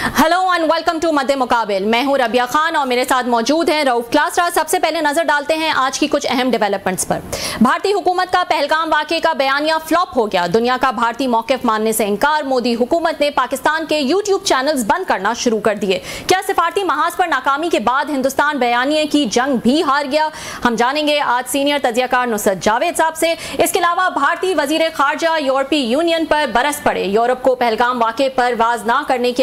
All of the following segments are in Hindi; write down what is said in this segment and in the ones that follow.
हेलो एंड वेलकम टू मध्य मुकाबिल। मैं हूं रबिया खान और मेरे साथ मौजूद हैं रऊफ क्लासरा। सबसे पहले नजर डालते हैं आज की कुछ अहम डेवलपमेंट्स पर। भारतीय हुकूमत का पहलगाम वाक़े का बयानिया फ्लॉप हो गया। दुनिया का भारतीय मौक़िफ़ मानने से इनकार। मोदी हुकूमत ने पाकिस्तान के यूट्यूब चैनल्स बंद करना शुरू कर दिए। क्या सिफारती महाज पर नाकामी के बाद हिंदुस्तान बयानिए की जंग भी हार गया? हम जानेंगे आज सीनियर तजियाकार नुसरत जावेद साहब से। इसके अलावा भारतीय वजीर खारजा यूरोपीय यूनियन पर बरस पड़े। यूरोप को पहलगाम वाक़े पर वाज ना करने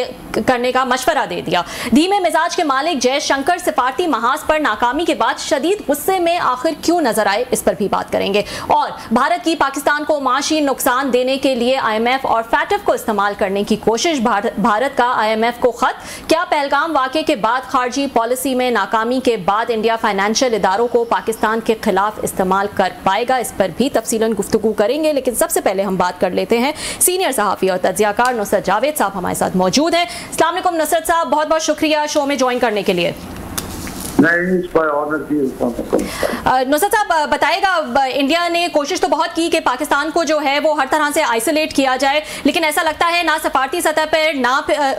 का मशवरा दे दिया। धीमे मिजाज के मालिक जयशंकर सिफारती महाज पर नाकामी के बाद शदीद गुस्से में आखिर क्यों नजर आए, इस पर भी बात करेंगे। और भारत की पाकिस्तान को माशी नुकसान देने के लिए IMF और FATF को इस्तेमाल करने की कोशिश। भारत का IMF को खत। क्या पहलगाम वाक़े के बाद खारजी पॉलिसी में नाकामी के बाद इंडिया फाइनेंशियल इदारों को पाकिस्तान के खिलाफ इस्तेमाल कर पाएगा, इस पर भी तफसीलन गुफ्तगू करेंगे। लेकिन सबसे पहले हम बात कर लेते हैं सीनियर सहाफ़ी और तजियाकार नुसरत जावेद साहब हमारे साथ मौजूद हैं। अस्सलाम वालेकुम नुसरत साहब, बहुत बहुत शुक्रिया शो में ज्वाइन करने के लिए। नुसरत साहब बताएगा, इंडिया ने कोशिश तो बहुत की कि पाकिस्तान को जो है वो हर तरह से आइसोलेट किया जाए, लेकिन ऐसा लगता है ना सफारती सतह पर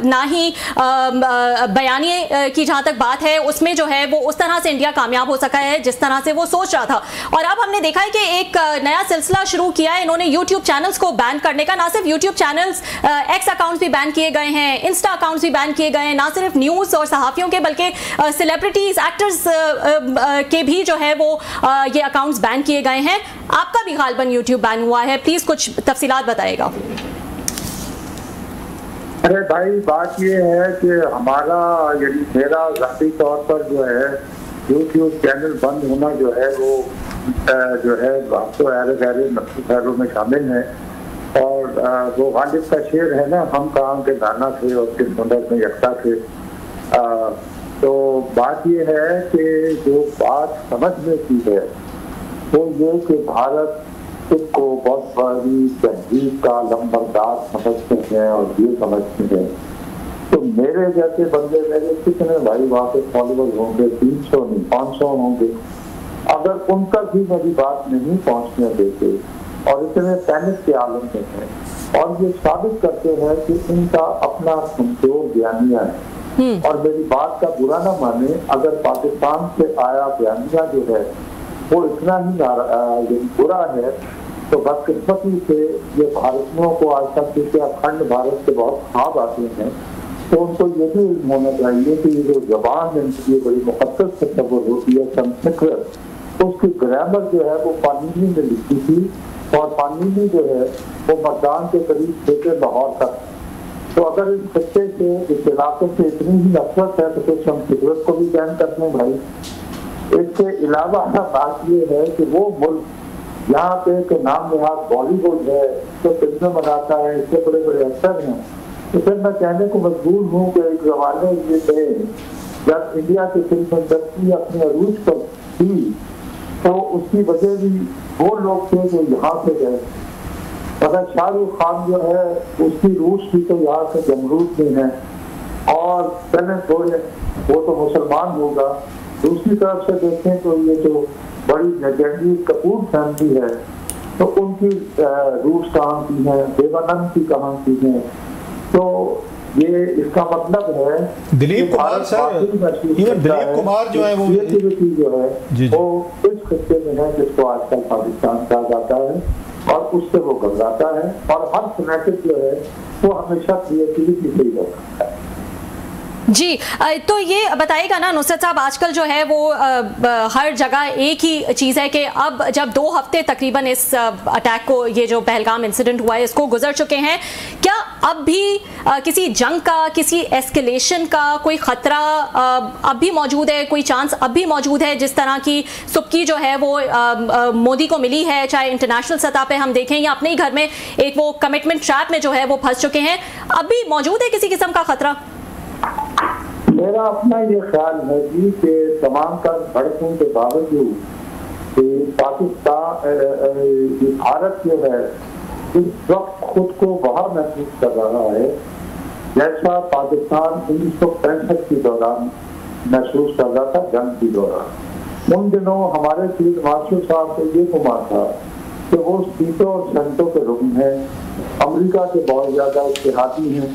ना ही बयानिए की जहां तक बात है उसमें जो है वो उस तरह से इंडिया कामयाब हो सका है जिस तरह से वो सोच रहा था। और अब हमने देखा है कि एक नया सिलसिला शुरू किया है इन्होंने यूट्यूब चैनल्स को बैन करने का। ना सिर्फ यूट्यूब चैनल्स, एक्स अकाउंट्स भी बैन किए गए हैं, इंस्टा अकाउंट्स भी बैन किए गए हैं। ना सिर्फ न्यूज़ और सहाफ़ियों के बल्कि सेलिब्रिटीज, एक्टर्स के भी जो है वो ये अकाउंट्स बैन किए गए हैं। आपका भी गालबन यूट्यूब बैन हुआ है, प्लीज कुछ तफसीलात बताएगा। अरे भाई, बात ये है कि हमारा यानी मेरा ज़ाती तौर पर जो है यूट्यूब चैनल बंद होना जो है वो जो है तो खैरों में शामिल है। और वो गालिब का शेर है ना, हम कहाँ के दाना थे और किस सुंदर में यकता थे। तो बात ये है कि जो बात समझने की है वो ये कि भारत को बहुत बड़ी तहजीब का लंबरदार समझते हैं और ये समझते हैं। तो मेरे जैसे बंदे, मेरे कितने भाई वहाँ पे फॉलोअर होंगे, 300 नहीं 500 होंगे, अगर उन तक भी मेरी बात नहीं पहुँचने देते और इतने पैनिक के आलम में हैं और ये साबित करते हैं कि इनका अपना कमजोर बयानिया है। और मेरी बात का बुरा ना माने, अगर पाकिस्तान से आया बयानिया जो है वो इतना ही बुरा है तो बदकिस्मती से ये भारतीयों को आज तक क्योंकि अखंड भारत से बहुत ख्वाब आते हैं तो उनको ये भी इल्म होना चाहिए कि ये जो जबान इनकी ये बड़ी मुक़द्दस तस्वुर होती है संस्कृत, तो उसकी ग्रामर जो है वो पानीनी में लिखी थी और पानीनी जो है वो मर्दान के करीब थे लाहौर तक। तो अगर इस खत्ते से, इस इलाके से इतनी ही नफरत है तो फिर संस्कृत को भी बैन करते हैं भाई। इसके अलावा बात ये है कि वो मुल्क यहाँ पे के नाम निहाद बॉलीवुड है, तो फिल्में बनाता है, इससे बड़े बड़े एक्टर हैं। तो फिर मैं कहने को मजबूर हूँ कि एक जमाने ये थे जब इंडिया की फिल्म इंडस्ट्री अपने अरूज पर थी तो उसकी वजह भी वो लोग थे जो यहाँ से गए। अगर शाहरुख खान जो है उसकी रूस भी तो यहाँ से जमरूद में है और पहले थोड़े वो तो मुसलमान होगा। दूसरी तरफ से देखें तो ये जो बड़ी रणबीर कपूर फैमिली है तो उनकी रूस कहाँ की है, देवानंद की कहाँ की है। तो ये इसका मतलब है दिलीप कुमार सर, दिलीप कुमार जो है वो जो है वो इस खत्ते में है जिसको आजकल पाकिस्तान कहा जाता है और उससे वो घबराता है और हर फैनेटिक जो है वो हमेशा क्रिएटिविटी से ही रहता है। जी, तो ये बताइएगा ना नुसरत साहब, आजकल जो है वो हर जगह एक ही चीज़ है कि अब जब 2 हफ्ते तकरीबन इस अटैक को, ये जो पहलगाम इंसिडेंट हुआ है इसको गुजर चुके हैं, क्या अब भी किसी जंग का, किसी एस्केलेशन का कोई ख़तरा अब भी मौजूद है? कोई चांस अब भी मौजूद है? जिस तरह की सुबकी जो है वो मोदी को मिली है, चाहे इंटरनेशनल सतह पे हम देखें या अपने ही घर में एक वो कमिटमेंट ट्रैप में जो है वो फंस चुके हैं, अब भी मौजूद है किसी किस्म का खतरा? मेरा अपना ये ख्याल है जी कि तमाम तर भड़कों के बावजूद पाकिस्तान, भारत जो है इस वक्त खुद को वहाँ महसूस कर रहा है जैसा पाकिस्तान 1965 के दौरान महसूस कर रहा था, जंग के दौरान। उन दिनों हमारे फील्ड मार्शल साहब को ये गुमान था कि वो सीटों और सेंटों के रुकन हैं, अमेरिका के बहुत ज़्यादा इत्तेहादी हैं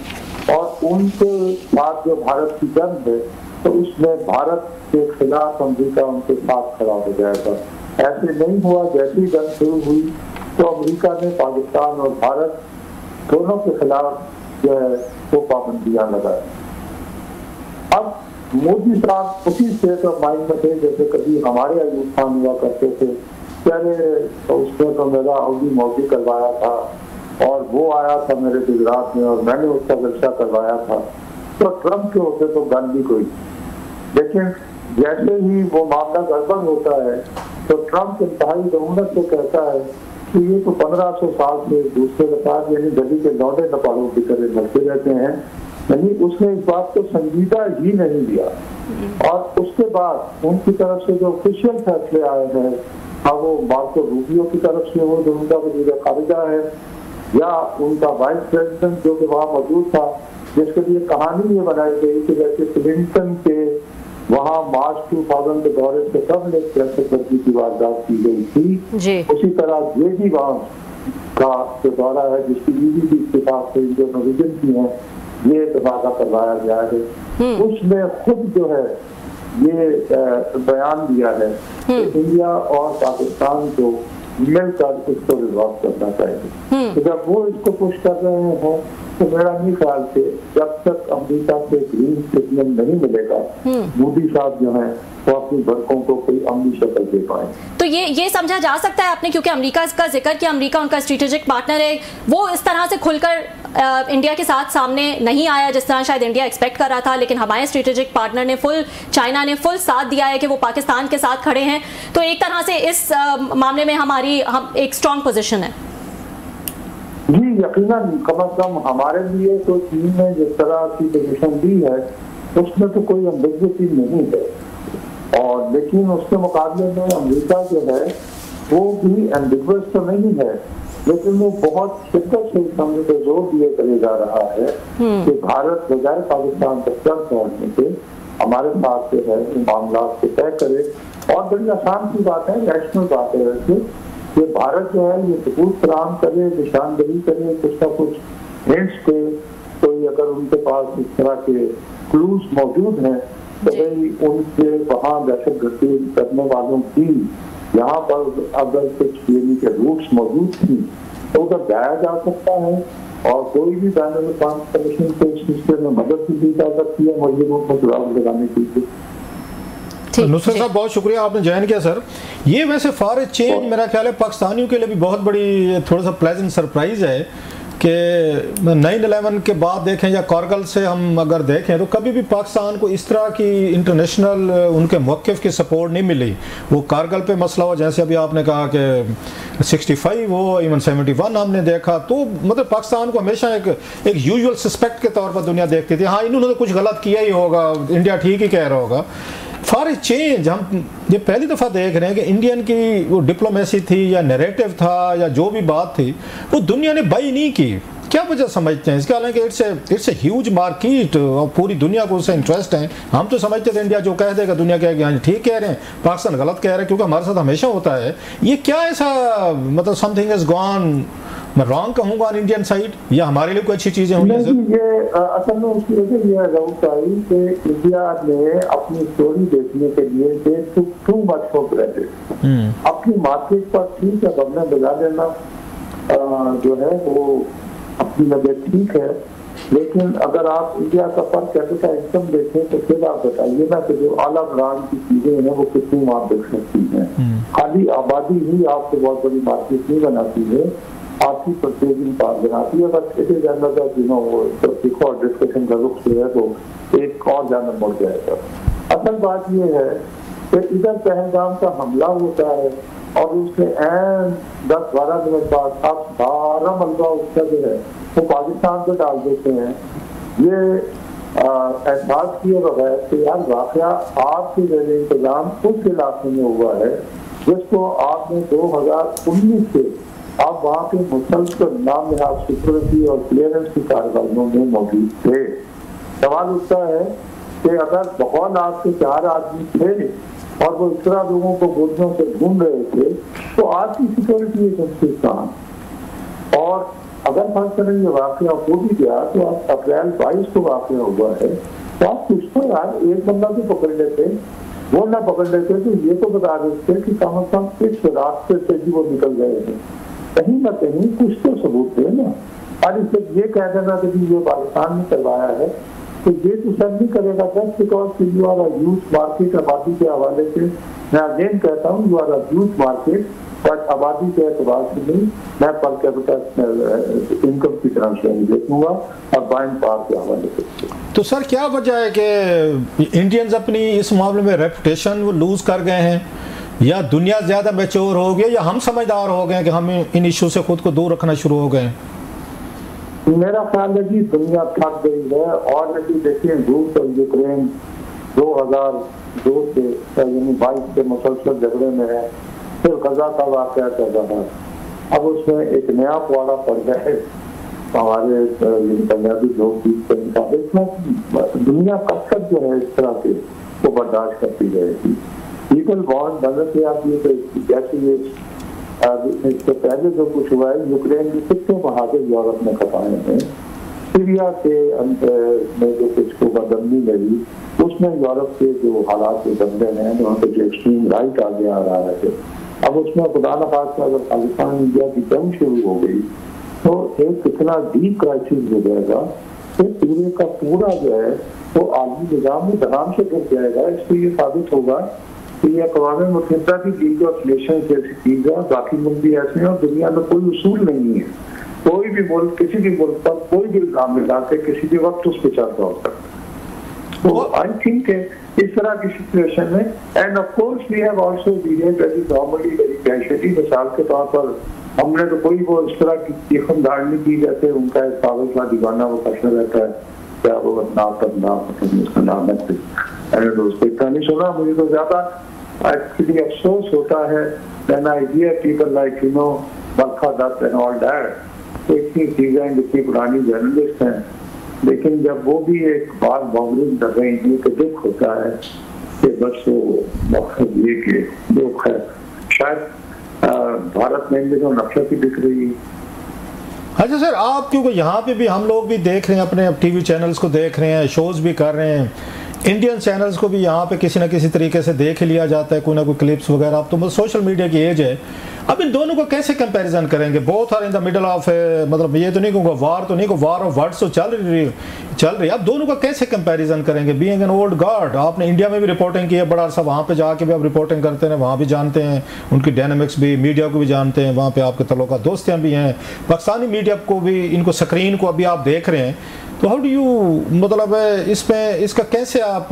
और उनके साथ जो भारत की जंग है तो उसमें भारत के खिलाफ अमेरिका उनके साथ खड़ा हो जाएगा। ऐसे नहीं हुआ। जैसी जंग शुरू हुई तो अमेरिका ने पाकिस्तान और भारत दोनों के खिलाफ जो है वो पाबंदियां लगाई। अब मोदी साहब उसी स्टेट ऑफ माइंड में थे जैसे कभी हमारे अयूब खान हुआ करते थे, पहले तो उसने तो मेरा अवधि मौजी करवाया था और वो आया था मेरे गुजरात में और मैंने उसका जलसा करवाया था। तो ट्रम्प के होते तो गन भी कोई, लेकिन जैसे ही वो मामला गड़बड़ होता है तो ट्रम्प इंतहाई बहुमत से कहता है कि ये तो 1500 साल से दूसरे बताज यानी गली के लौटे नपालों की तरह लड़ते रहते हैं। यानी उसने इस बात को संजीदा ही नहीं लिया। और उसके बाद उनकी तरफ से जो ऑफिशियल फैसले आए हैं, अब वो मार्को रूबियो की तरफ से हो जो उनका वज़ीर ख़ारिजा है, या उनका वाइस प्रेसिडेंट जो कि वहाँ मौजूद था, जिसके लिए कहानी ये बनाई गई कि जैसे क्लिंटन के वहाँ मार्च 2000 के दौरे से कबल एक दहशतगर्दी की वारदात की गई थी, उसी तरह ये भी वहाँ का जो दौरा है जिसकी ईडी के हिसाब से जो नवीजन की है ये तबादला करवाया गया है। उसमें खुद जो है ये बयान दिया है कि इंडिया और पाकिस्तान को मिलकर इसको रिजॉल्व करना चाहिए। तो जब वो इसको पुश कर रहे हैं तो मेरा नहीं ख्याल से जब तक अमेरिका से ग्रीन सिग्नल नहीं मिलेगा मोदी साहब जो है तो अपनी भड़कों को कोई अमली शक्ल दे पाए। तो ये समझा जा सकता है आपने, क्योंकि अमेरिका का जिक्र किया, अमेरिका उनका स्ट्रेटेजिक पार्टनर है, वो इस तरह से खुलकर इंडिया के साथ सामने नहीं आया जिस तरह शायद इंडिया एक्सपेक्ट कर रहा था, लेकिन हमारे स्ट्रेटेजिक पार्टनर ने चाइना ने फुल साथ दिया है कि वो पाकिस्तान के साथ खड़े हैं। तो एक तरह से इस मामले में हम एक स्ट्रॉन्ग पोजिशन है। जी यकीनन, कम अज कम हमारे लिए तो चीन ने जिस तरह की पोजिशन दी है उसमें तो कोई एम्बिग्विटी नहीं है, और लेकिन उसके मुकाबले में अमेरिका जो है वो भी एम्बिग्वस तो नहीं है, लेकिन वो बहुत शिद्दत से समझ पे जोर दिए चले जा रहा है कि भारत बजाय पाकिस्तान तक चल पहुंचने के हमारे साथ जो है मामला को तय करे। और बड़ी आसान सी बात है, नेशनल बात है वैसे कि भारत जो है ये सबूत फराहम करे, निशानदही करे, कुछ ना कुछ हिंट्स दे, तो अगर उनके पास इस तरह के क्लूज मौजूद हैं तो भाई उनके वहाँ दहशतगर्दी करने वालों की यहाँ पर अगर कुछ यानी के रूट्स मौजूद थी तो उधर जाया जा सकता है, और कोई भी बैनुल कमीशन को इस सिलसिले में मदद भी दी जा सकती है मुझे रूट में सुराग लगाने के लिए। नुसरत साहब बहुत शुक्रिया आपने ज्वाइन किया सर। ये वैसे फॉर चेंज मेरा ख्याल है पाकिस्तानियों के लिए भी बहुत बड़ी थोड़ा सा प्लेजेंट सरप्राइज है कि 9/11 के बाद देखें या कारगिल से हम अगर देखें तो कभी भी पाकिस्तान को इस तरह की इंटरनेशनल उनके मौक़िफ़ की सपोर्ट नहीं मिली। वो कारगिल पे मसला हो, जैसे अभी आपने कहा कि 65 हो, इवन 71 हमने देखा, तो मतलब पाकिस्तान को हमेशा एक यूजुअल सस्पेक्ट के तौर पर दुनिया देखती थी, हाँ इन्होंने कुछ गलत किया ही होगा, इंडिया ठीक ही कह रहा होगा। फॉर ए चेंज हम ये पहली दफ़ा देख रहे हैं कि इंडियन की वो डिप्लोमेसी थी या नैरेटिव था या जो भी बात थी वो दुनिया ने बाई नहीं की। क्या वजह समझते हैं इसका? हालांकि इट्स ए ह्यूज मार्केट और पूरी दुनिया को उससे इंटरेस्ट है। हम तो समझते थे इंडिया जो कह देगा दुनिया कहेगी हाँ ठीक कह रहे हैं, पाकिस्तान गलत कह रहे हैं, क्योंकि हमारे साथ हमेशा होता है। ये क्या ऐसा मतलब समथिंग इज गॉन, मैं रॉन्ग कहूँगा ऑन इंडियन साइड, या हमारे लिए कोई अच्छी चीज़ें हुई हैं? ये असल में उसकी वजह यह रहा आई कि इंडिया ने अपनी स्टोरी देखने के लिए टू मच फॉर ग्रेटेड अपनी मार्केट पर ठीक है हमने बजा देना जो है वो अपनी वजह ठीक है, लेकिन अगर आप इंडिया का पर कैपिटा इनकम देखें तो फिर आप बताइए ना कि जो आला ब्रांड की चीजें हैं वो कितनी वहाँ बिक सकती हैं। खाली आबादी ही आपको बहुत बड़ी मार्केट नहीं बनाती है, आपकी परचेजिंग पावर बनाती है। बस इसे जानना था वो देखो और डिस्कशन का रुख जो है तो एक और जानना बढ़ जाएगा। असल बात ये है कि इधर पहलगाम का हमला होता है और उसके 10-12 मिनट बाद आप सारा मलबा उसका जो है वो पाकिस्तान पे डाल देते हैं। ये एहसास किए बगैर कि यार वाकया आपके जरिए इंतजाम उस इलाके में हुआ है जिसको आपने 2019 से आप वहाँ के मुसलसल नाम लिहाज सिक्योरिटी और क्लियरेंस की कार्रवाइयों में मौजूद थे। सवाल उठता है कि अगर बहुत आपके 4 आदमी थे और वो इस तरह लोगों को गोलियों से ढूंढ रहे थे तो आपकी सिक्योरिटी एजेंसी कहाँ? और अगर फर्ज करें ये वाकया हो भी गया तो आप अप्रैल 22 को वाकया हुआ है, तो आप कुछ तो यार एक बंदा भी पकड़ लेते, वो ना पकड़ लेते तो ये तो बता देते कि कम से कम इस रास्ते से भी वो निकल गए हैं, कहीं ना कहीं कुछ तो सबूत दे ना। और इससे ये कह देना कि ये पाकिस्तान ने करवाया है, तो ये तो सब नहीं करेगा just because you are youth market आबादी के हवाले से। मैं अगेन कहता हूँ you are youth market, but आबादी के एतबार से नहीं, मैं पर कैपिटल इनकम की तरह से नहीं देखूंगा और बाइंग पावर के हवाले से। तो सर क्या वजह है कि इंडियंस अपनी इस मामले में रेपुटेशन वो लूज कर गए हैं, या दुनिया ज्यादा मैच्योर हो गई, या हम समझदार हो गए कि हम इन इशू से खुद को दूर रखना शुरू हो गए? मेरा ख्याल है कि दुनिया थक गई है। और यदि देखिए रूस और यूक्रेन 2002 से यानी 22 से मुसलसल झगड़े में है, फिर गजा का वाकया चल रहा है, अब उसमें एक नया पौड़ा पड़ गया है हमारे पंजाबी लोग दुनिया कब तक जो है इस तरह के वो बर्दाश्त करती रहेगी। पीपल बॉन्ड बदल के आप ये जैसे ये इससे पहले जो कुछ हुआ है, यूक्रेन के कितने महाजे यूरोप में खपाए हैं, सीरिया के में जो कुछ को बदमनी लगी, उसमें यूरोप के जो हालात जो बन रहे हैं, वहाँ पे जो एक्सट्रीम राइट आगे आ रहा है, अब उसमें खुदा न खास्ता अगर पाकिस्तान इंडिया की जंग शुरू हो गई तो एक कितना डीप क्राइसिस हो जाएगा, तो पूरे का पूरा जो है वो आलमी निजाम में धराम से गिर जाएगा। इसलिए ये साबित होगा कि ये अक़वाम मुत्तहिदा की लीग ऑफ नेशंस जैसी चीज है, बाकी मुल्क भी ऐसे हैं और दुनिया में कोई उसूल नहीं है। कोई भी मुल्क किसी भी मुल्क पर कोई भी इल्जाम लगा के किसी भी वक्त उस पर चर्चा हो सकता है। तो आई थिंक इस तरह की सिचुएशन में, and of course we have also behaved very normally very casually. मिसाल के तौर पर हमने तो कोई वो इस तरह की चीखमदार नहीं की जैसे उनका एक पागल का दीवाना वो करता रहता है, क्या वो उसका नाम है, मैंने तो उसको इतना नहीं सुना। मुझे तो ज्यादा एक्चुअली अफसोस होता है when I hear people like you know Barkha Dutt and all that, तो इतनी चीजें इतनी पुरानी जर्नलिस्ट हैं, लेकिन जब वो भी एक बार बावजूद कर रही हैं तो दुख होता है कि बस वो मकसद ये कि दुख है। शायद भारत में इन दिनों नफरत ही दिख रही है। अच्छा सर, आप क्योंकि यहाँ पे भी हम लोग भी देख रहे हैं, अपने टीवी चैनल्स को देख रहे हैं, शोज भी कर रहे हैं, इंडियन चैनल्स को भी यहाँ पे किसी ना किसी तरीके से देख लिया जाता है, कोई ना कोई क्लिप्स वगैरह। अब तो सोशल मीडिया की एज है, अब इन दोनों को कैसे कंपैरिजन करेंगे? Both are in the middle of, मतलब ये तो नहीं कहूँगा वार, तो नहीं कहूँ वार ऑफ वर्ड्स तो चल रही। अब दोनों का कैसे कंपैरिजन करेंगे? बीइंग एन ओल्ड गार्ड, आपने इंडिया में भी रिपोर्टिंग की है बड़ा सा, वहाँ पे जाके भी आप रिपोर्टिंग करते हैं, वहाँ भी जानते हैं उनकी डायनामिक्स भी, मीडिया को भी जानते हैं, वहाँ पे आपके तल्लुकात दोस्तियाँ भी हैं, पाकिस्तानी मीडिया को भी, इनको स्क्रीन को अभी आप देख रहे हैं, तो हाउ डू यू, मतलब इसमें इसका कैसे आप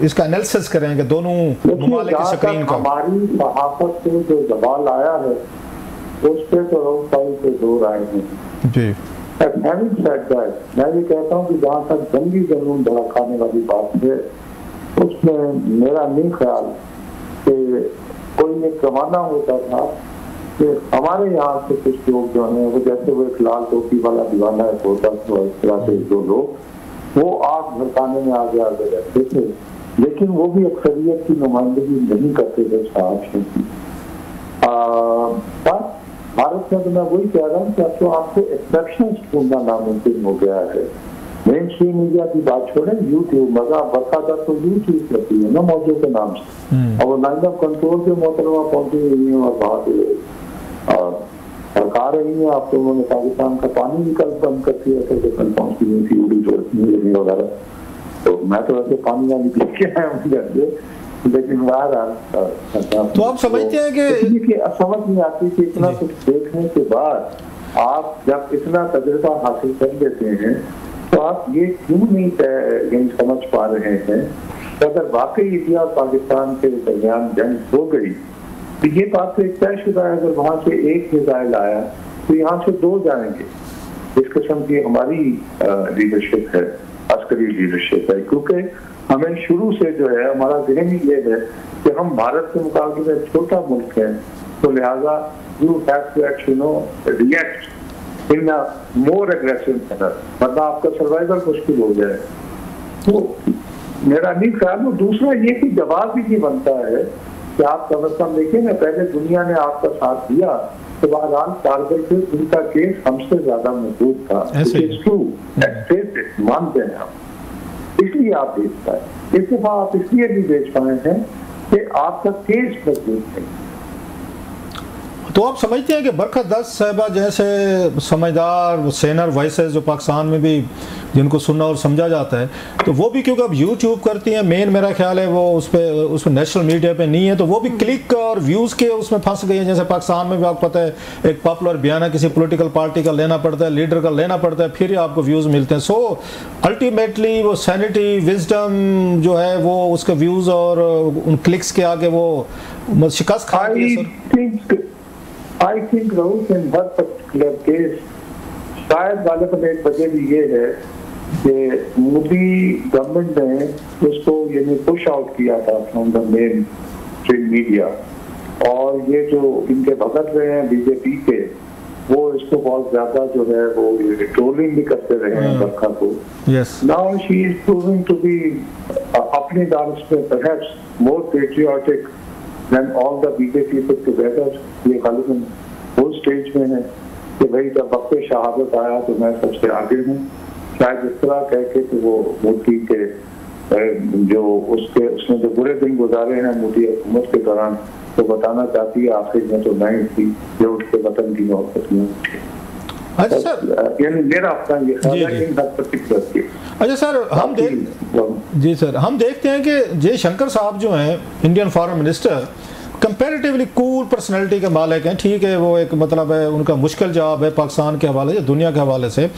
इसका एनालिसिस करेंगे दोनों ममालिक की स्क्रीन का? हमारी सहाफत से जो दबाव आया है उस पे तो से दो राय हैं जी। मैं ये कहता हूँ कि जहाँ तक जंगी जुनून भड़काने वाली बात है, उसमें मेरा नहीं ख्याल कि कोई एक जमाना होता था कि हमारे यहाँ से कुछ लोग जो है वो जैसे वो एक लाल टोपी वाला दीवाना होता था, इस तरह से जो लोग वो आग भड़काने में आगे रहते थे, लेकिन वो भी अक्सरियत की नुमाइंदगी नहीं करते थे साहब। भारत में तो मैं वही कह रहा हूँ कि अब तो आपको एक्सेप्शन ढूंढना नामुमकिन हो गया है। मेन स्ट्रीम मीडिया की बात छोड़े, यूट्यूब मजा बरसात तो यूट्यूब करती है ना मौजू के नाम से, और वो लाइन ऑफ कंट्रोल के मोहतरमा पहुंची हुई है और वहाँ पे सरकार रही है। आप तो उन्होंने पाकिस्तान का पानी निकल बंद कर दिया था, कल पहुंची हुई थी उड़ी वगैरह, तो मैं तो वैसे पानी वाली पी के आया हूँ, लेकिन बाहर तो आप समझते हैं कि समझ नहीं आती कि इतना कुछ देखने के बाद आप जब इतना तजुर्बा हासिल कर लेते हैं तो आप ये क्यों नहीं समझ पा रहे हैं तो अगर वाकई इंडिया और पाकिस्तान के दरमियान जंग हो गई तो ये बात तो एक तयशुदा है। अगर वहां से एक मिसाइल आया तो यहाँ से दो जाएंगे। इस किस्म की हमारी लीडरशिप है, अस्करी लीडरशिप है, क्योंकि हमें शुरू से जो है हमारा जहन ही ये है कि हम भारत के मुकाबले में छोटा मुल्क है, तो लिहाजा you have to act react in a more aggressive manner, वरना आपका सर्वाइवल मुश्किल हो जाए। तो मेरा नहीं ख्याल। दूसरा ये कि जवाब भी नहीं बनता है कि आप समझता देखिए ना, पहले दुनिया ने आपका साथ दिया तो बहरहाल कारगिल पे उनका केस हमसे ज्यादा मजबूत था। मानते हैं आप, इसलिए आप बेच पाए। इस दफा आप इसलिए नहीं बेच पाए हैं कि आपका केस मजबूत है। तो आप समझते हैं कि बरखत दस्त साहिबा जैसे समझदार सेनर वॉइसेस जो पाकिस्तान में भी जिनको सुनना और समझा जाता है, तो वो भी क्योंकि अब यूट्यूब करती हैं, मेन मेरा ख्याल है वो उस पर नेशनल मीडिया पे नहीं है, तो वो भी क्लिक और व्यूज़ के उसमें फंस गई हैं। जैसे पाकिस्तान में भी आपको पता है एक पॉपुलर बयाना किसी पॉलिटिकल पार्टी का लेना पड़ता है, लीडर का लेना पड़ता है, फिर ही आपको व्यूज़ मिलते हैं। सो अल्टीमेटली वो सैनिटी विजडम जो है वो उसके व्यूज़ और उन क्लिक्स के आगे वो शिकस्त खाती है। I think Rauf in that particular case, शायद गालिब एक वजह भी ये है कि मोदी गवर्नमेंट ने उसको यानी पुश आउट किया था from the main stream media, और ये जो इनके भगत रहे हैं बीजेपी के, वो इसको बहुत ज्यादा जो है वो ट्रोलिंग भी करते रहे हैं बरखा को। Now she is proving to be अपनी दानिश में perhaps more patriotic than all the BJP put together. ये गालिबन वो स्टेज में है कि भाई जब वक्त शहादत आया तो मैं सबसे आगे हूँ, शायद इस तरह कह के तो वो मोदी के जो उसने जो बुरे दिन गुजारे हैं मोदी हुकूमत के दौरान, तो बताना चाहती है आखिर में तो मैं थी जो उसके वतन की मोहब्बत में। अच्छा सर, यानी मेरा अपना ये ख्याल है इन हद तक। अच्छा सर, जी सर, हम देखते हैं कि जयशंकर साहब जो हैं Indian foreign minister, comparatively cool personality के मालिक हैं। ठीक है, वो एक मतलब है उनका मुश्किल जवाब है पाकिस्तान के हवाले से, दुनिया के हवाले से,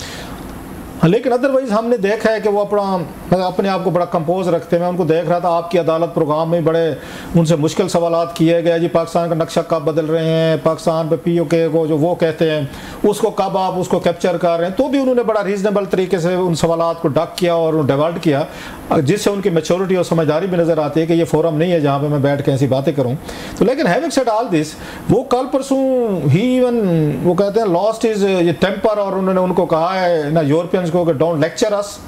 लेकिन अदरवाइज हमने देखा है कि वो अपने आप को बड़ा कंपोज रखते हैं। मैं उनको देख रहा था आपकी अदालत प्रोग्राम में बड़े उनसे मुश्किल सवालात किए गए, जी पाकिस्तान का नक्शा कब बदल रहे हैं, पाकिस्तान पे POK को जो वो कहते हैं उसको कब आप उसको कैप्चर कर रहे हैं, तो भी उन्होंने बड़ा रीजनेबल तरीके से उन सवालात को डक किया और डाइवर्ट किया, जिससे उनकी मैच्योरिटी और समझदारी भी नज़र आती है कि ये फोरम नहीं है जहाँ पर मैं बैठ के ऐसी बातें करूँ। तो लेकिन हैविंग सेड ऑल दिस, वो कल परसों ही इवन वो कहते हैं लॉस्ट इज ये टेम्पर, और उन्होंने उनको कहा है ना यूरोपियंस को कि डोंट लेक्चर अस।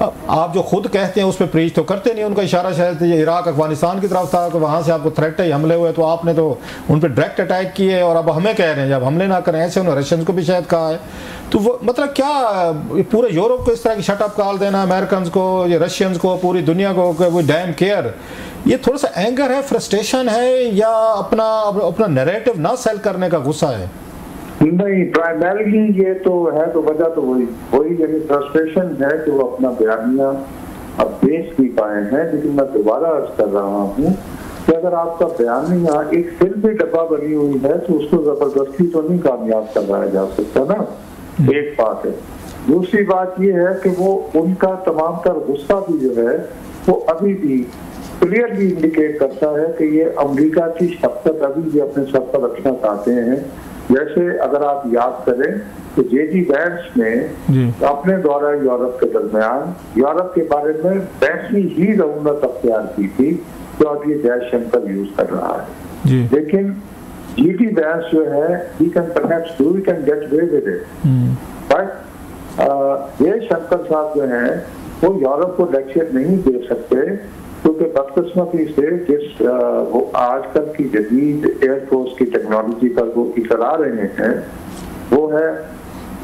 आप जो खुद कहते हैं उस पर प्रीच तो करते नहीं। उनका इशारा शायद ये इराक अफगानिस्तान की तरफ था कि वहाँ से आपको थ्रेट है, हमले हुए, तो आपने तो उन पर डायरेक्ट अटैक किए और अब हमें कह रहे हैं जब हमले ना करें, ऐसे उन्होंने रशियंस को भी शायद कहा है। तो वो मतलब क्या पूरे यूरोप को इस तरह की शटअप कॉल देना, अमेरिकन को, ये रशियंस को, पूरी दुनिया को वो डैम केयर, ये थोड़ा सा एंगर है, फ्रस्ट्रेशन है, या अपना नैरेटिव ना सेल करने का गुस्सा है? नहीं, प्राइमरीली ये तो है, तो वजह तो वही यानी फ्रस्ट्रेशन है कि वो अपना बयानिया अब बेच नहीं पाए हैं। लेकिन मैं दोबारा अर्ज कर रहा हूँ कि अगर आपका बयानिया एक फिल्म भी डब्बा बनी हुई है तो उसको जबरदस्ती तो नहीं कामयाब करवाया जा सकता ना, एक बात है। दूसरी बात ये है कि वो उनका तमाम तर गुस्सा भी जो है वो अभी भी क्लियरली इंडिकेट करता है कि ये अमेरिका की शक्ति अभी भी अपने सर पर रखना चाहते हैं। जैसे अगर आप याद करें तो J.D. वैंस ने अपने द्वारा यूरोप के दरमियान यूरोप के बारे में वैसी ही रऊनत अख्तियार की थी जो अब ये जयशंकर यूज कर रहा है। लेकिन J.D. वैंस जो है he can perhaps do it and get away with it, but Jaishankar साहब जो है वो यूरोप को लेक्चर नहीं दे सकते, क्योंकि बदकिस्मती से जिस वो आजकल की जदीद एयरफोर्स की टेक्नोलॉजी पर वो इतरा रहे हैं वो है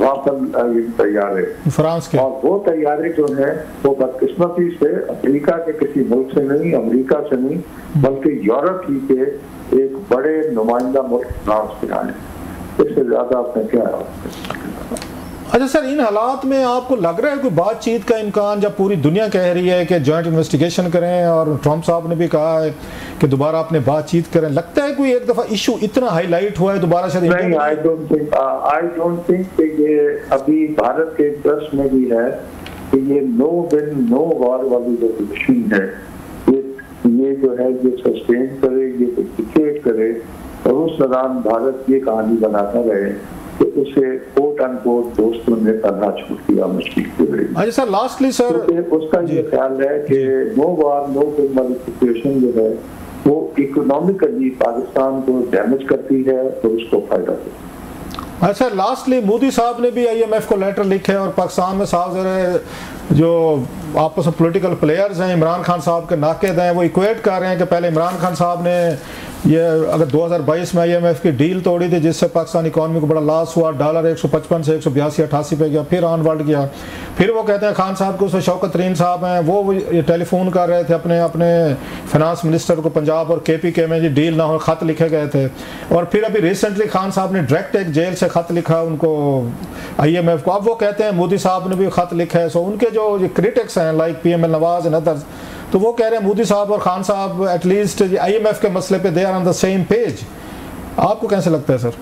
राफेल तैयारे फ्रांस के, और वो तैयारे जो है वो बदकिस्मती से अफ्रीका के किसी मुल्क से नहीं, अमेरिका से नहीं, बल्कि यूरोप ही के एक बड़े नुमाइंदा मुल्क फ्रांस से आए। इससे ज्यादा आपने क्या? अच्छा सर, इन हालात में आपको लग रहा है कोई बातचीत का इम्कान, जब पूरी दुनिया कह रही है कि जॉइंट इन्वेस्टिगेशन करें और ट्रंप साहब ने भी कहा है कि दोबारा अपने बातचीत करें, लगता है कोई एक दफा इशू इतना हाईलाइट हुआ है दोबारा शायद? नहीं, आई डोंट थिंक कि ये अभी भारत के इंटरेस्ट में भी है कि ये नो विन नो वॉर वाली जो पोजीशन है ये जो है ये सस्टेन करे, ये डिक्टेट करे, और उस दौरान भारत ये कहानी बनाता रहे कि उसे कोट अनकोट दोस्तों ने करना छूट दिया मुश्किल के लिए। अच्छा सर, लास्टली सर उसका ये ख्याल है कि नो वॉर नो विन वाली सिचुएशन जो है वो इकोनॉमिकली पाकिस्तान को डैमेज करती है और उसको फायदा देती है। अच्छा, लास्टली मोदी साहब ने भी IMF को लेटर लिखे और पाकिस्तान में साफ ज़रा जो आपस में पॉलिटिकल प्लेयर्स हैं, इमरान खान साहब के नाक़िद हैं, वो इक्वेट कर रहे हैं कि पहले इमरान खान साहब ने ये अगर 2022 में IMF की डील तोड़ी थी जिससे पाकिस्तान इकॉनमी को बड़ा लॉस हुआ, डॉलर 155 से 182-88 पे गया, फिर ऑनवर्ड गया। फिर वो कहते हैं खान साहब को उसमें शौकत तरीन साहब हैं, वो ये टेलीफोन कर रहे थे अपने अपने फाइनेंस मिनिस्टर को पंजाब और KPK में जी डील ना हो, ख़त लिखे गए थे। और फिर अभी रिसेंटली खान साहब ने डायरेक्ट एक जेल से ख़त लिखा उनको IMF को। अब वो कहते हैं मोदी साहब ने भी ख़त लिखा है। सो उनके जो क्रिटिक्स हैं like PML Nawaz and others, तो वो कह रहे हैं मोदी साहब और खान साहब एटलीस्ट IMF के मसले पे they are on the same page. आपको कैसे लगता है सर?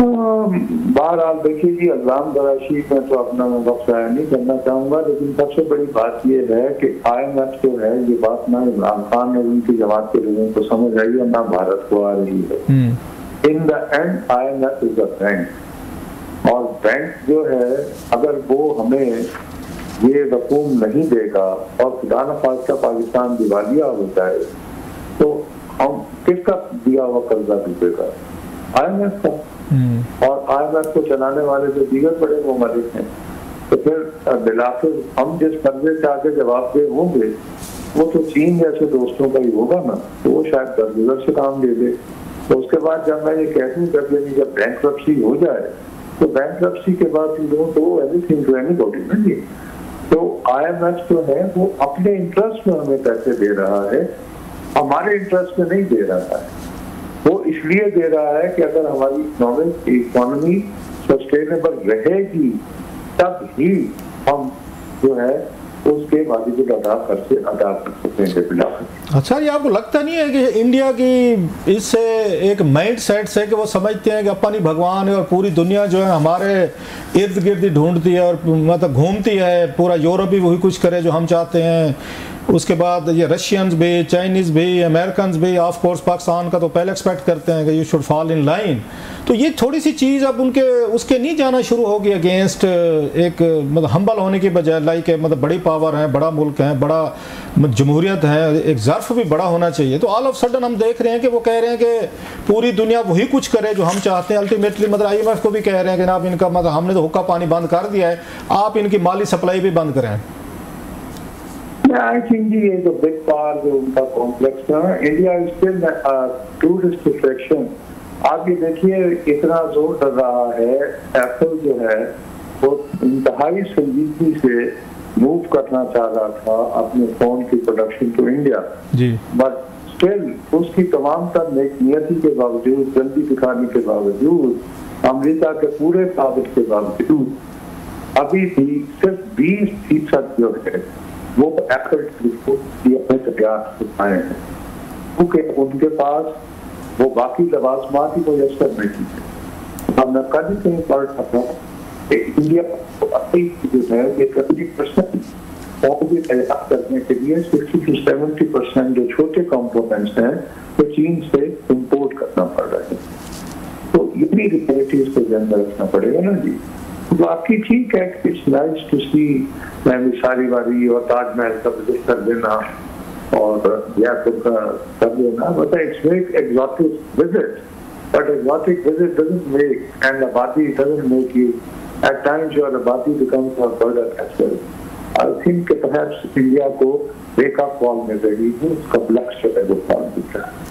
बहरहाल देखिए जी, अल्लाम दराशी में तो अपना वक्त ज़ाया नहीं करना चाहूँगा, लेकिन सबसे बड़ी बात यह है कि IMF जो है, ये बात ना इमरान खान और उनकी जमात के लोगों को समझ आई है, ना भारत को आ रही है। In the end IMF is a bank, और बैंक जो है अगर वो हमें ये रकूम नहीं देगा और खुदा न खास्ता पाकिस्तान दिवालिया हो जाए तो हम किसका दिया हुआ कर्जा डूबेगा? IMF का। और IMF को चलाने वाले जो दीगर बड़े ममालिक हैं, तो फिर बिलाखिर हम जिस कर्जे के आगे जवाबदेह होंगे वो तो चीन जैसे दोस्तों का ही होगा ना, तो वो शायद दरगुजर से काम ले ले। तो उसके बाद जब मैं ये कह दूँ जब बैंकरप्सी हो जाए तो बैंकरप्सी के बाद you don't owe anything to anybody ना जी। तो IMF जो है वो अपने इंटरेस्ट में हमें पैसे दे रहा है, हमारे इंटरेस्ट में नहीं दे रहा है। वो इसलिए दे रहा है कि अगर हमारी इकोनॉमी सस्टेनेबल रहेगी तब ही हम जो है उसके वाजिब अदा कर सकते हैं। अच्छा, ये आपको लगता नहीं है कि इंडिया की इससे एक माइंड सेट से कि वो समझते हैं कि अपन ही भगवान है और पूरी दुनिया जो है हमारे इर्द गिर्द ढूंढती है और मतलब घूमती है, पूरा यूरोप भी वही कुछ करे जो हम चाहते हैं, उसके बाद ये रशियंस भी, चाइनीज़ भी, अमेरिकन भी, ऑफ कोर्स पाकिस्तान का तो पहले एक्सपेक्ट करते हैं कि you should fall in line. तो ये थोड़ी सी चीज़ अब उनके उसके नहीं जाना शुरू होगी अगेंस्ट एक मतलब हम्बल होने की बजाय, लाइक मतलब बड़ी पावर है, बड़ा मुल्क है, बड़ा जमहूरियत है, एक ज़र्फ भी बड़ा होना चाहिए। तो ऑल ऑफ सडन हम देख रहे हैं कि वो कह रहे हैं कि पूरी दुनिया वही कुछ करे जो हम चाहते हैं। अल्टीमेटली मतलब IMF को भी कह रहे हैं कि आप इनका मतलब हमने तो हुक्का पानी बंद कर दिया है, आप इनकी माली सप्लाई भी बंद करें। I think जी ये जो बिग पावर जो उनका कॉम्प्लेक्स है, India is still tourist attraction. आप ये देखिए इतना जोर डर रहा है, एप्पल जो है वो इंतहाई संजीदगी से मूव करना चाह रहा था अपने फोन की प्रोडक्शन टू इंडिया जी, बट स्टिल उसकी तमाम तर नेकनियती के बावजूद, जल्दी दिखाने के बावजूद, अमेरिका के पूरे ताकत के बावजूद अभी भी सिर्फ 20% जो है वो एप्पल की अपने तैयार दिखाए हैं, क्योंकि उनके पास वो बाकी लवाजमात ही मुयसर नहीं है। अब मैं कभी कहीं पढ़ सकता हूँ इंडिया जो है ये 30% और भी तैयार करने के लिए 60 to 70% जो छोटे कंपोनेंट्स हैं वो चीन से इम्पोर्ट करना पड़ रहा है। तो ये भी रियलिटीज को ध्यान में रखना पड़ेगा ना जी। बाकी ठीक है, इट्स नाइस टू सी मैं सारी बारी और ताजमहल का विजिट कर देना और जयपुर का कर देना, but it's make exotic visit, but exotic visit doesn't make and आबादी doesn't make you at times your आबादी becomes a burden as well. I think perhaps India को वेकअप कॉल मिल रही है, उसका लक्ष्य है वो कॉल दिख रहा है।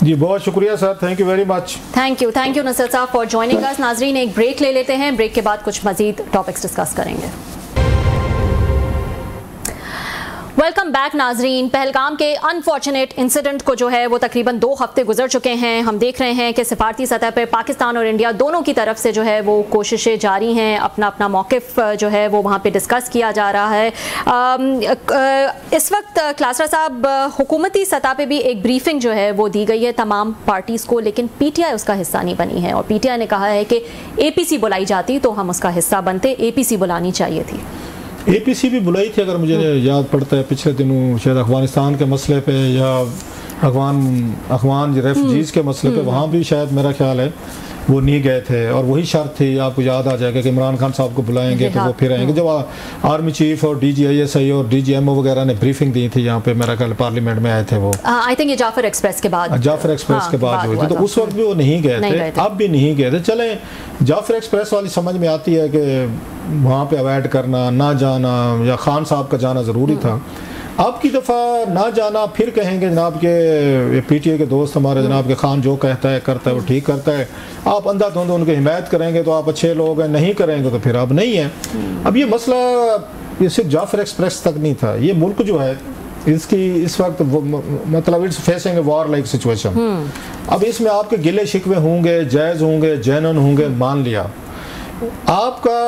जी बहुत शुक्रिया sir, thank you very much. Thank you Nasar साहब फॉर ज्वाइनिंग अस। नाजरीन एक ब्रेक ले लेते हैं, ब्रेक के बाद कुछ मजीद टॉपिक्स डिस्कस करेंगे। वेलकम बैक नाजरीन। पहलगाम के अनफॉर्चुनेट इंसिडेंट को जो है वो तकरीबन 2 हफ्ते गुजर चुके हैं। हम देख रहे हैं कि सिफारती सतह पर पाकिस्तान और इंडिया दोनों की तरफ से जो है वो कोशिशें जारी हैं, अपना अपना मौक़िफ़ जो है वो वहाँ पे डिस्कस किया जा रहा है। इस वक्त क्लासरा साहब, हुकूमती सतह पे भी एक ब्रीफिंग जो है वो दी गई है तमाम पार्टीज़ को, लेकिन PTI उसका हिस्सा नहीं बनी है और PTI ने कहा है कि APC बुलाई जाती तो हम उसका हिस्सा बनते, APC बुलानी चाहिए थी। APC भी बुलाई थी, अगर मुझे याद पड़ता है पिछले दिनों शायद अफगानिस्तान के मसले पे या अफगान रेफ्यूजीज़ के मसले पे, वहाँ भी शायद मेरा ख्याल है वो नहीं गए थे, और वही शर्त थी, आपको याद आ जाएगा कि इमरान खान साहब को बुलाएंगे तो वो फिर आएंगे। जब आर्मी चीफ और DGISI और DGMO वगैरह ने ब्रीफिंग दी थी यहाँ पे, मेरा ख्याल पार्लियामेंट में आए थे वो, आई थिंक ये जाफर एक्सप्रेस के बाद, जाफर एक्सप्रेस के बाद हुई थी, तो उस वक्त भी वो नहीं गए थे, अब भी नहीं गए थे। चले जाफर एक्सप्रेस वाली समझ में आती है कि वहाँ पे अवॉइड करना, ना जाना, या खान साहब का जाना ज़रूरी था। अब की दफ़ा ना जाना, फिर कहेंगे जनाब के PTA के दोस्त हमारे, जनाब के खान जो कहता है करता है वो ठीक करता है, आप अंधाधुंध उनकी हिमायत करेंगे तो आप अच्छे लोग हैं, नहीं करेंगे तो फिर आप नहीं हैं। अब ये मसला ये सिर्फ जाफर एक्सप्रेस तक नहीं था, ये मुल्क जो है इसकी इस वक्त मतलब it's facing a war like situation. अब इसमें आपके गिले शिकवे होंगे, जायज़ होंगे, जेन्युइन होंगे, मान लिया। आपका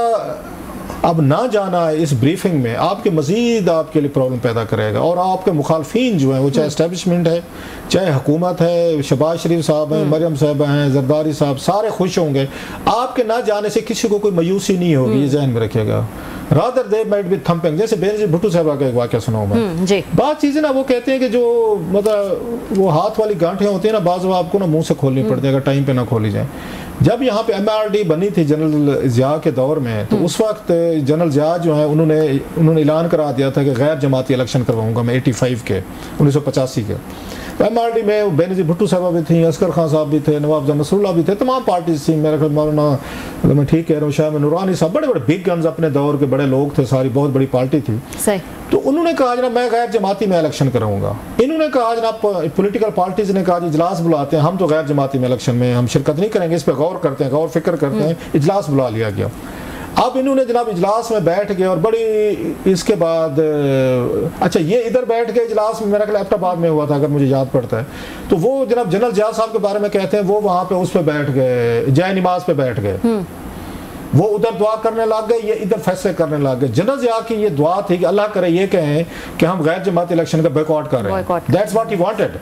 अब ना जाना इस ब्रीफिंग में आपके मज़ीद आपके लिए प्रॉब्लम पैदा करेगा, और आपके मुखालफिन जो हैं वो चाहे एस्टेब्लिशमेंट है, चाहे हुकूमत है, शहबाज शरीफ साहब हैं, मरियम साहब हैं, जरदारी साहब, सारे खुश होंगे। आपके ना जाने से किसी को कोई मायूसी नहीं होगी, ये ज़हन में रखिएगा। Rather they might be thumping. जैसे बेनज़ीर भुट्टो साहब का एक वाक़या सुनाऊँ मैं, बात चीज़ें ना वो कहते हैं कि जो मतलब वो हाथ वाली गांठें होती हैं ना, बाज़ आपको ना मुँह से खोलनी पड़ती है अगर टाइम पे ना खोली जाए। जब यहाँ पे MRD बनी थी जनरल ज़िया के दौर में, तो उस वक्त जनरल ज़िया जो है उन्होंने ऐलान करा दिया था कि गैर जमाती इलेक्शन करवाऊंगा मैं 85 के 1985 के। तो MRD में बेनज़ीर भुट्टो साहब भी थी, असगर खान साहब भी थे, नवाब जहां नसरुल्लाह भी थे, तमाम पार्टीज थी। मेरे ख्याल मौलाना, मैं ठीक कह रहा हूँ, शाह नूरानी साहब, बड़े बड़े बिग गन्स अपने दौर के बड़े लोग थे, सारी बहुत बड़ी पार्टी थी। सही। तो उन्होंने कहा जनाब मैं गैर जमाती में इलेक्शन कराऊंगा। इन्होंने कहा जनाब पॉलिटिकल पार्टीज ने कहा इजलास बुलाते हैं, हम तो गैर जमाती में इलेक्शन में हम शिरकत नहीं करेंगे, इस पर गौर करते हैं, गौर फिक्र करते हैं। इजलास बुला लिया गया। अब इन्होंने जनाब इजलास में बैठ गए और बड़ी इसके बाद अच्छा ये इधर बैठ गए इजलास में, मेरा ख्याल एबटाबाद में हुआ था अगर मुझे याद पड़ता है, तो वो जनाब जनरल ज़िया साहब के बारे में कहते हैं वो वहाँ पे उस पर बैठ गए, जय नमाज पे बैठ गए, वो उधर दुआ करने लग गए, ये इधर फैसले करने लग गए। जनरल ज़िया की ये दुआ थी कि अल्लाह करे ये कहें कि हम गैर जमाती इलेक्शन का बॉयकॉट कर रहे हैं, that's what he wanted.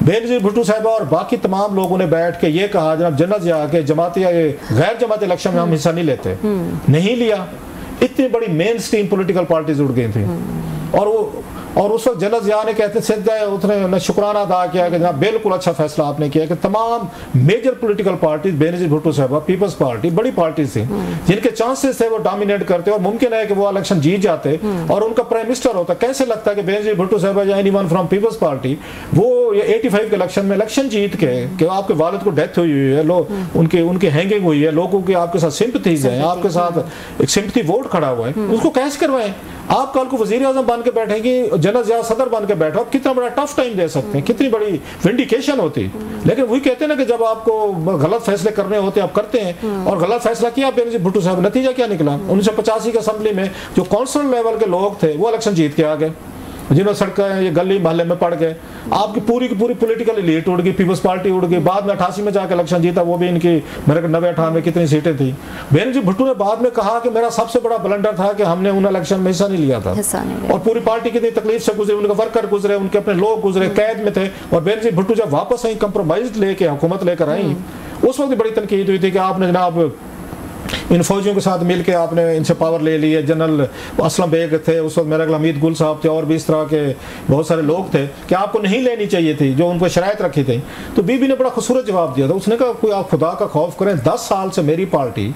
Benazir Bhutto साहब और बाकी तमाम लोगों ने बैठ के ये कहा जनाब जनरल ज़िया के जमाती गैर जमाती इलेक्शन में हम हिस्सा नहीं लेते, नहीं लिया। इतनी बड़ी मेन स्ट्रीम पॉलिटिकल पार्टीज उठ गई थी, और उस वक्त जनरल ज़िया ने कहते सीधा उसने शुक्राना अदा किया कि जनाब बिल्कुल अच्छा फैसला आपने किया कि तमाम major political parties, Benazir Bhutto साहब, पीपल्स पार्टी, बड़ी पार्टी थी जिनके चांसेस थे वो डोमिनेट करते और मुमकिन है कि वो इलेक्शन जीत जाते और उनका प्राइम मिनिस्टर होता। कैसे लगता है कि बेनज़ीर भुट्टो साहब या एनीवन फ्रॉम पीपल्स पार्टी वो 85 के इलेक्शन में इलेक्शन जीत के कि आपके वालिद को डेथ हुई है, लोग उनकी हैंगिंग हुई है, लोगों की आपके साथ सिंपथीज है, आपके साथ एक सिंपथी वोट खड़ा हुआ है, उसको कैसे करवाएं? आप कल को वजीर आजम बन के बैठेंगे, जनरल ज़िया सदर बन के बैठो, आप कितना बड़ा टफ टाइम दे सकते हैं, कितनी बड़ी विंडिकेशन होती। लेकिन वही कहते हैं ना कि जब आपको गलत फैसले करने होते हैं आप करते हैं, और गलत फैसला किया बेनज़ीर भुट्टो साहब, नतीजा क्या निकला? 1985 की असेंबली में जो कौंसिल लेवल के लोग थे वो इलेक्शन जीत के आ गए, जिन्होंने सड़कें ये गली मोहल्ले में पड़ गए। आपकी पूरी की पूरी पॉलिटिकल एलीट उड़ गई, पीपल्स पार्टी उड़ गई। बाद में 88 में जाकर इलेक्शन जीता, वो भी इनकी मेरे 90-98 कितनी सीटें थी। बेनज़ीर भुट्टो ने बाद में कहा कि मेरा सबसे बड़ा ब्लंडर था कि हमने उन इलेक्शन में हिस्सा नहीं लिया था, और पूरी पार्टी कितनी तकलीफ से गुजरे, उनके वर्कर गुजरे, उनके अपने लोग गुजरे, कैद में थे। और बेनज़ीर भुट्टो जब वापस आई, कंप्रोमाइज लेके हुकूमत लेकर आई, उस वक्त बड़ी तनकीद हुई थी कि आपने जनाब इन फौजियों के साथ मिलके आपने इनसे पावर ले ली है। जनरल असलम बेग थे उस वक्त, मेरा हमीद गुल साहब थे, और भी इस तरह के बहुत सारे लोग थे कि आपको नहीं लेनी चाहिए थी, जो उनको शरायत रखी थी। तो बीबी ने बड़ा खूबसूरत जवाब दिया था, उसने कहा कोई आप खुदा का खौफ करें, 10 साल से मेरी पार्टी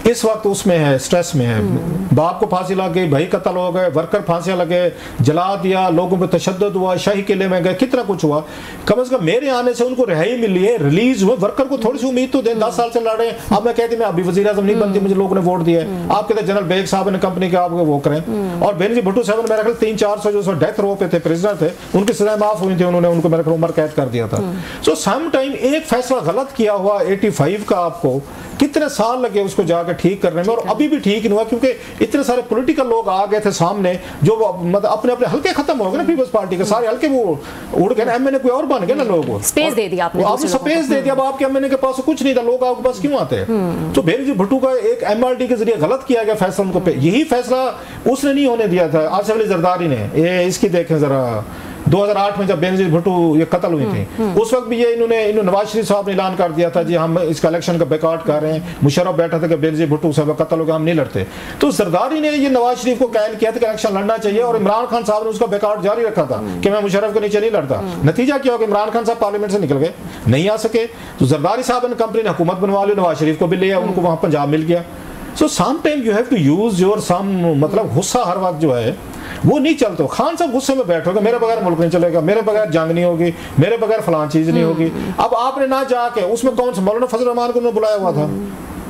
इस वक्त उसमें है, स्ट्रेस में है। बाप को फांसी लग गई, भाई कत्ल हो गए, वर्कर फांसियां लगे, जला दिया, लोगों पे तशद्दुद हुआ, शाही किले में गए, कितना कुछ हुआ। कम से कम मेरे आने से उनको रिहाई मिली है, रिलीज हुए। वर्कर को थोड़ी सी उम्मीद तो दें, 10 साल से लड़ रहे हैं। अब मैं कहती मैं अभी वज़ीर आज़म नहीं बनती, मुझे लोगों ने वोट दिया है। आप कहते जनरल बेग साहब ने कंपनी के आप वो करें। और बेनज़ीर भुट्टो साहब ने मेरे ख्याल 300-400 जो डेथ रो पे थे, प्रिजनर थे, उनकी सजाएं माफ हुई थी, उन्होंने उनको मेरे ख्याल उम्र कैद कर दिया था। सो सम टाइम एक फैसला गलत किया हुआ 85 का, आपको कितने साल लगे उसको जाकर ठीक करने में, और अभी भी ठीक नहीं हुआ, क्योंकि इतने सारे पॉलिटिकल लोग आ गए थे सामने जो मतलब अपने अपने हल्के खत्म हो गए ना, पीपल्स पार्टी के सारे हल्के वो उड़ गए ना, एमएनए कोई और बन गए ना, लोगों को स्पेस दे दिया आपने, आपने स्पेस दे दिया। अब आपके एमएनए के पास कुछ नहीं था, लोग आपके पास क्यों आते हैं? तो बेनज़ीर भुट्टो का एक एमआरडी के जरिए गलत किया गया फैसला उनको पे, यही फैसला उसने नहीं होने दिया था, आसिफ अली जरदारी ने। ये इसकी देखें जरा 2008 में जब बेनजीर भुट्टो ये कत्ल हुई थी, उस वक्त भी ये इन्होंने नवाज शरीफ साहब ने ऐलान कर दिया था जी हम इसका इलेक्शन का बैकआउट कर रहे हैं। मुशर्रफ बैठा था कि बेनजीर भुट्टो साहब कत्ल हो गया, हम नहीं लड़ते। तो जरदारी ने ये नवाज शरीफ को कायल किया था कि इलेक्शन लड़ना चाहिए, और इमरान खान साहब ने उसका बैकआउट जारी रखा था कि मैं मुशर्रफ के नीचे नहीं लड़ता। नतीजा क्या हो गया, इमरान खान साहब पार्लियामेंट से निकल गए, नहीं आ सके। तो जरदारी साहब ने कंपनी ने हुकूमत बनवा ली, नवाज शरीफ को भी लिया, उनको वहां पंजाब मिल गया। So some time you have to use your some, मतलब गुस्सा हर वक्त जो है वो नहीं चलता। खान साहब गुस्से में बैठोगे, मेरे बगैर मुल्क नहीं चलेगा, मेरे बगैर जंग नहीं होगी, मेरे बगैर फलां चीज नहीं होगी। अब आपने ना जाके उसमें कौन सा मौलाना फजल रहमान को उन्होंने बुलाया हुआ था,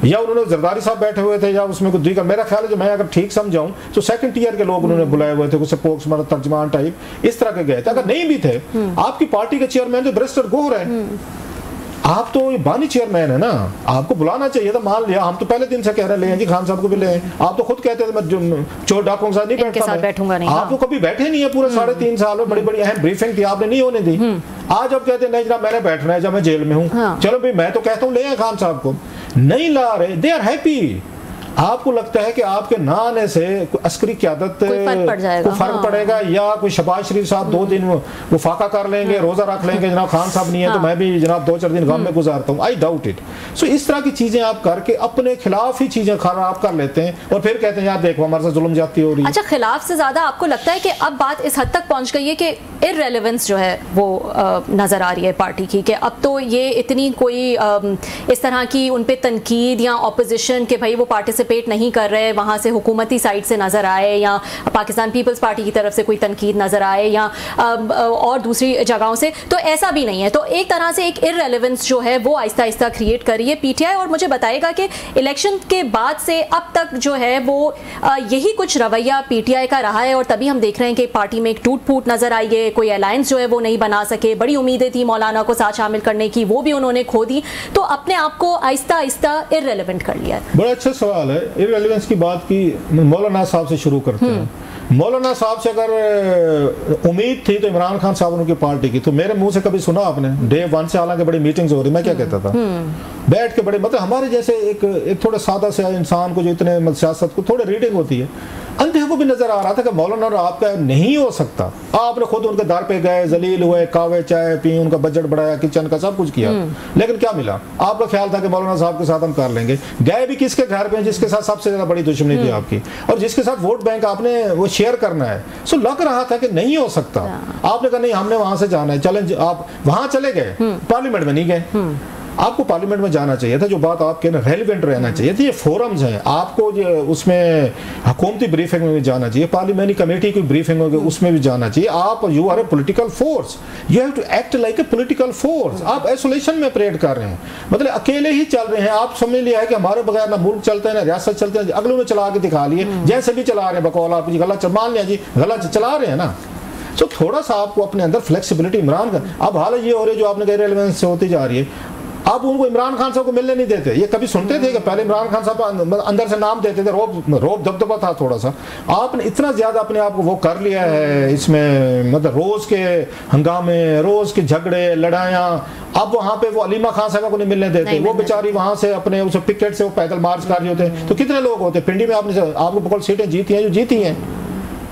या उन्होंने जरदारी साहब बैठे हुए थे, या उसमें कुछ दूसरा, मेरा ख्याल है जो मैं अगर ठीक समझाऊं तो सेकंड टीयर के लोग उन्होंने बुलाए हुए थे, कुछ स्पोक्समैन तर्जमान टाइप इस तरह के गए थे। अगर नहीं भी थे, आपकी पार्टी के चेयरमैन जो बैरिस्टर गोहर है, आप तो बानी चेयरमैन है ना, आपको बुलाना चाहिए था। मान लिया हम तो पहले दिन से कह रहे हैं जी खान साहब को भी ले, आप तो खुद कहते थे मैं चोर डाकुओं के साथ नहीं बैठूंगा, आप तो कभी बैठे नहीं है पूरे 3.5 साल में। बड़ी बड़ी अहम ब्रीफिंग थी, आपने नहीं होने दी। आज अब कहते हैं नहीं जनाब मैंने बैठना है जब मैं जेल में हूँ। चलो भाई मैं तो कहता हूँ ले आए खान साहब को, नहीं ला रहे, दे आर हैप्पी। आपको लगता है कि आपके ना आने से अस्करी क़यादत को फर्क पड़ेगा, या कोई शहबाज शरीफ साहब 2 दिन वो फाका कर लेंगे, रोजा रख लेंगे, जनाब खान साहब नहीं है तो मैं भी जनाब 2-4 दिन गम में गुजारता हूँ। I doubt it. सो इस तरह की चीजें आप करके अपने खिलाफ ही चीजें खराब कर लेते हैं, और फिर कहते हैं यार देखो हमारे साथ जुल्म ज्यादती हो रही है। अच्छा, खिलाफ से ज्यादा आपको लगता है कि अब बात इस हद तक पहुंच गई है कि इररेलेवेंस जो है वो नजर आ रही है पार्टी की, कि अब तो ये इतनी कोई इस तरह की उन पे तनकीद या ऑपोजिशन कि भाई वो पार्टिसिपेट नहीं कर रहे, वहां से हुकूमती साइड से नजर आए, या पाकिस्तान पीपल्स पार्टी की तरफ से कोई तनकीद नजर आए, या और दूसरी जगहों से, तो ऐसा भी नहीं है। तो एक तरह से एक इररेलेवेंस जो है वो आहिस्ता आहिस्ता क्रिएट कर रही है पीटीआई। और मुझे बताएगा कि इलेक्शन के बाद से अब तक जो है वो यही कुछ रवैया पीटीआई का रहा है, और तभी हम देख रहे हैं कि पार्टी में एक टूट फूट नजर आई है, कोई अलायंस जो है वो नहीं बना सके। बड़ी उम्मीदें थी मौलाना को साथ शामिल करने की, वो भी उन्होंने खो दी। तो अपने आप को आहिस्ता आहिस्ता इररेलेवेंट कर लिया है। बड़ा अच्छा सवाल है। इररेलेवेंस की बात की मौलाना साहब से शुरू करते हैं। मौलाना साहब से अगर उम्मीद थी तो इमरान खान साहब उनकी पार्टी की, तो मेरे मुंह से कभी सुना आपने डे 1 से, हालांकि बड़ी मीटिंग्स हो रही, मैं क्या कहता था बैठ के, बड़े मतलब हमारे जैसे एक थोड़ा सादा से इंसान को जो इतने सियासत को थोड़ी रीडिंग होती है, अंधे को भी नजर आ रहा था कि मौलाना और आपका नहीं हो सकता। आपने खुद उनके दर पे गए, जलील हुए, कावे चाय पी, उनका बजट बढ़ाया, किचन का सब कुछ किया, लेकिन क्या मिला? आपका ख्याल था कि मौलाना साहब के साथ हम कर लेंगे। गए भी किसके घर पे, जिसके साथ सबसे ज्यादा बड़ी दुश्मनी थी आपकी, और जिसके साथ वोट बैंक आपने वो शेयर करना है। सो लग रहा था कि नहीं हो सकता। आपने कहा नहीं हमने वहां से जाना है, चलें। आप वहां चले गए, पार्लियामेंट में नहीं गए। आपको पार्लियामेंट में जाना चाहिए था, जो बात आपके ना रेलिवेंट रहना चाहिए थी। ये फोरम्स हैं, आपको उसमें हुकूमती ब्रीफिंग में भी जाना चाहिए, पार्लियामेंट्री कमेटी की ब्रीफिंग होगी उसमें भी जाना चाहिए। आप you are a political force, you have to act like a political force. आप आइसोलेशन में ऑपरेट कर रहे हैं, मतलब अकेले ही चल रहे हैं। आप समझ लिया है कि हमारे बगैर ना मुल्क चलता है ना रियासत चलते हैं, अगलों ने चला के दिखा लिए, जैसे भी चला रहे हैं बकौल आप गलत मान लिया जी, गलत चला रहे हैं ना। तो थोड़ा सा आपको अपने अंदर फ्लेक्सिबिलिटी इमरान का, अब हालत ये हो रही है जो आपने कहा रेलेवेंस से होती जा रही है। अब उनको इमरान खान साहब को मिलने नहीं देते। ये कभी सुनते थे कि पहले इमरान खान साहब अंदर से नाम देते थे, रोब दबदबा था थोड़ा सा। आपने इतना ज्यादा अपने आप को वो कर लिया है इसमें, मतलब रोज के हंगामे, रोज के झगड़े, लड़ाइयाँ। अब वहां पे वो अलीमा खान साहब को नहीं मिलने देते, वो बेचारी वहां से अपने उस पिकेट से वो पैदल मार्च कर रही होते। तो कितने लोग होते पिंडी में, आपको बहुत सीटें जीती हैं जो जीती हैं,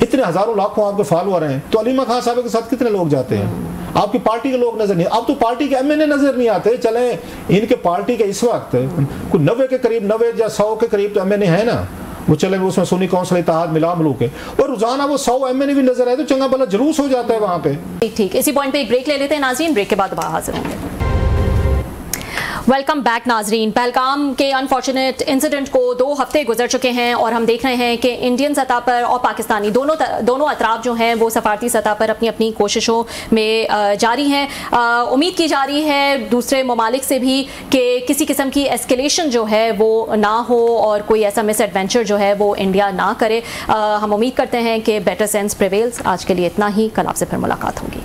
इतने हजारों लाखों आपके फॉलोअर हैं, तो अलीमा खान साहब के साथ कितने लोग जाते हैं? आपकी पार्टी के लोग नजर नहीं, अब तो पार्टी के एमएनए नजर नहीं आते। चले इनके पार्टी के इस वक्त कुछ 90 के करीब, 90 या 100 के करीब तो एमएनए है ना, वो चले उसमें सुन्नी कौंसिल इत्तेहाद मिला मलू के, और रोजाना वो 100 एमएनए भी नजर आए तो चंगा भला जुलूस हो जाता है वहां पे। ठीक, इसी पॉइंट पे एक ब्रेक ले लेते हैं नाज़रीन, ब्रेक के बाद दोबारा हाजिर होंगे। वेलकम बैक नाजरीन। पहलगाम के अनफॉर्चुनेट इंसिडेंट को 2 हफ्ते गुजर चुके हैं, और हम देख रहे हैं कि इंडियन सतह पर और पाकिस्तानी दोनों अतराफ जो हैं वो सफारती सतह पर अपनी अपनी कोशिशों में जारी हैं। उम्मीद की जा रही है दूसरे ममालिक से भी कि किसी किस्म की एस्केलेशन जो है वो ना हो, और कोई ऐसा मिस एडवेंचर जो है वो इंडिया ना करे। हम उम्मीद करते हैं कि बेटर सेंस प्रिवेल्स। आज के लिए इतना ही, कल आपसे फिर मुलाकात होगी।